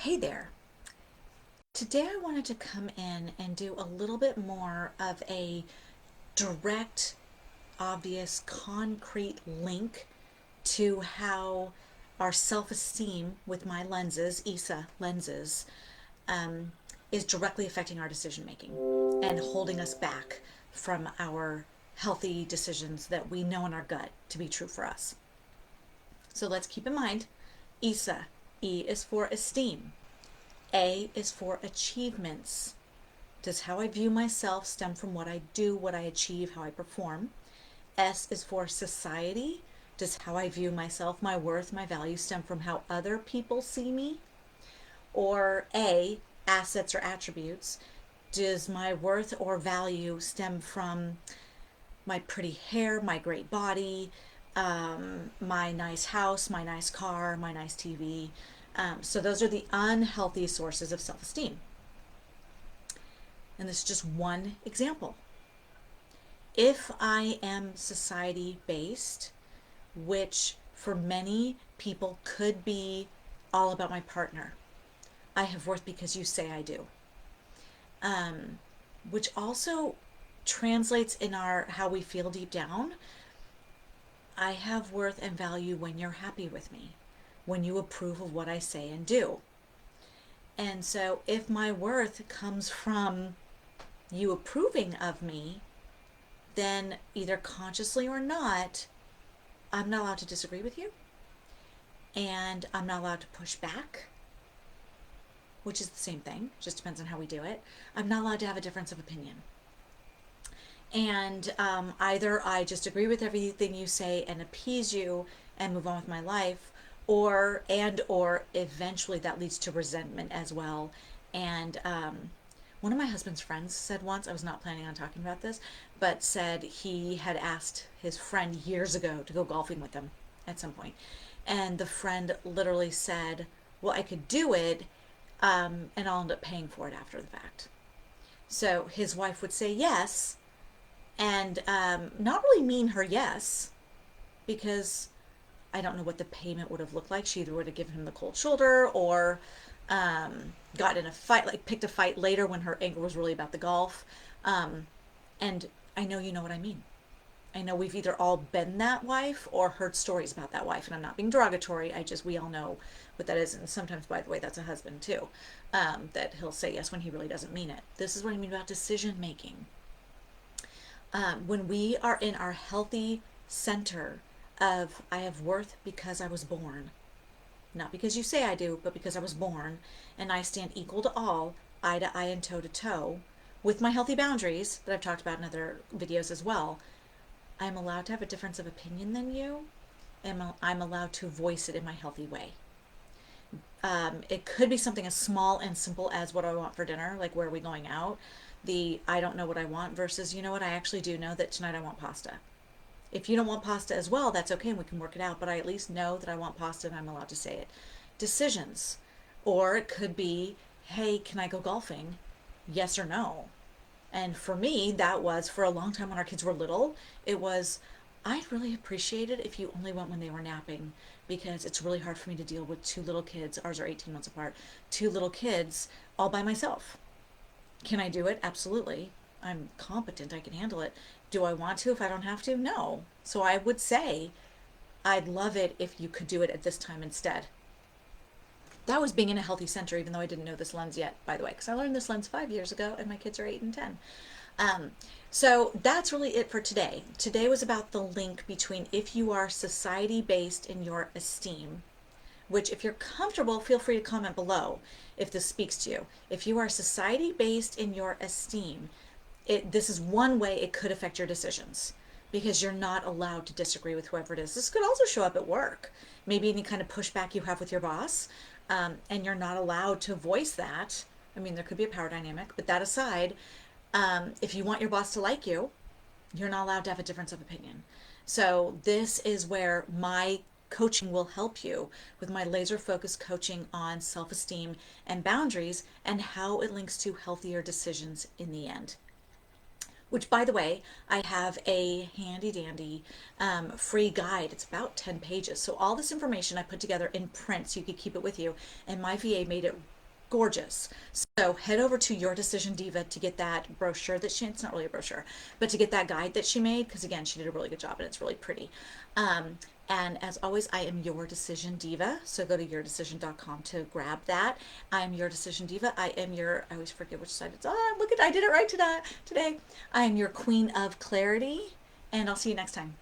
Hey there. Today I wanted to come in and do a little bit more of a direct, obvious, concrete link to how our self esteem with my lenses, ESA lenses, um, is directly affecting our decision making and holding us back from our healthy decisions that we know in our gut to be true for us. So let's keep in mind ESA. E is for esteem. A is for achievements. Does how I view myself stem from what I do, what I achieve, how I perform? S is for society. Does how I view myself, my worth, my value stem from how other people see me? Or A, assets or attributes. Does my worth or value stem from my pretty hair, my great body, my nice house, my nice car, my nice TV? So those are the unhealthy sources of self esteem. And this is just one example. If I am society based, which for many people could be all about my partner, I have worth because you say I do, um, which also translates in our how we feel deep down. I have worth and value when you're happy with me, when you approve of what I say and do. And so if my worth comes from you approving of me, then either consciously or not, I'm not allowed to disagree with you, and I'm not allowed to push back, which is the same thing, just depends on how we do it. I'm not allowed to have a difference of opinion. And either I just agree with everything you say and appease you and move on with my life, or eventually that leads to resentment as well. And one of my husband's friends said once, I was not planning on talking about this, but said he had asked his friend years ago to go golfing with him at some point. And the friend literally said, well, I could do it, and I'll end up paying for it after the fact. So his wife would say yes, and not really mean her yes, because I don't know what the payment would have looked like. She either would have given him the cold shoulder or got in a fight, like picked a fight later when her anger was really about the golf. And I know you know what I mean. I know we've either all been that wife or heard stories about that wife, and I'm not being derogatory. We all know what that is. And sometimes, by the way, that's a husband too, that he'll say yes when he really doesn't mean it. This is what I mean about decision making. When we are in our healthy center of I have worth because I was born, not because you say I do, but because I was born, and I stand equal to all, eye to eye and toe to toe, with my healthy boundaries that I've talked about in other videos as well. I'm allowed to have a difference of opinion than you, and I'm allowed to voice it in my healthy way. It could be something as small and simple as what do I want for dinner, like where are we going out? The I don't know what I want versus, you know what, I actually do know that tonight I want pasta. If you don't want pasta as well, that's okay and we can work it out, but I at least know that I want pasta and I'm allowed to say it. Decisions. Or it could be, hey, can I go golfing? Yes or no. And for me, that was for a long time when our kids were little, it was, I'd really appreciate it if you only went when they were napping because it's really hard for me to deal with two little kids. Ours are 18 months apart. Two little kids all by myself. Can I do it? Absolutely. I'm competent. I can handle it. Do I want to if I don't have to? No. So I would say I'd love it if you could do it at this time instead. That was being in a healthy center, even though I didn't know this lens yet, by the way, because I learned this lens 5 years ago and my kids are 8 and 10. So that's really it for today. Today was about the link between if you are society based in your esteem, which if you're comfortable, feel free to comment below if this speaks to you. If you are society based in your esteem, this is one way it could affect your decisions because you're not allowed to disagree with whoever it is. This could also show up at work. Maybe any kind of pushback you have with your boss, and you're not allowed to voice that. I mean, there could be a power dynamic, but that aside, if you want your boss to like you, you're not allowed to have a difference of opinion. So this is where my coaching will help you with my laser focused coaching on self-esteem and boundaries and how it links to healthier decisions in the end. Which, by the way, I have a handy dandy free guide. It's about 10 pages. So all this information I put together in print so you could keep it with you. And my VA made it gorgeous. So head over to Your Decision Diva to get that brochure that it's not really a brochure, but to get that guide that she made, because again, she did a really good job and it's really pretty. And as always, I am Your Decision Diva. So go to yourdecision.com to grab that. I am Your Decision Diva. I always forget which side it's on. Look at, I did it right today. I am your Queen of Clarity, and I'll see you next time.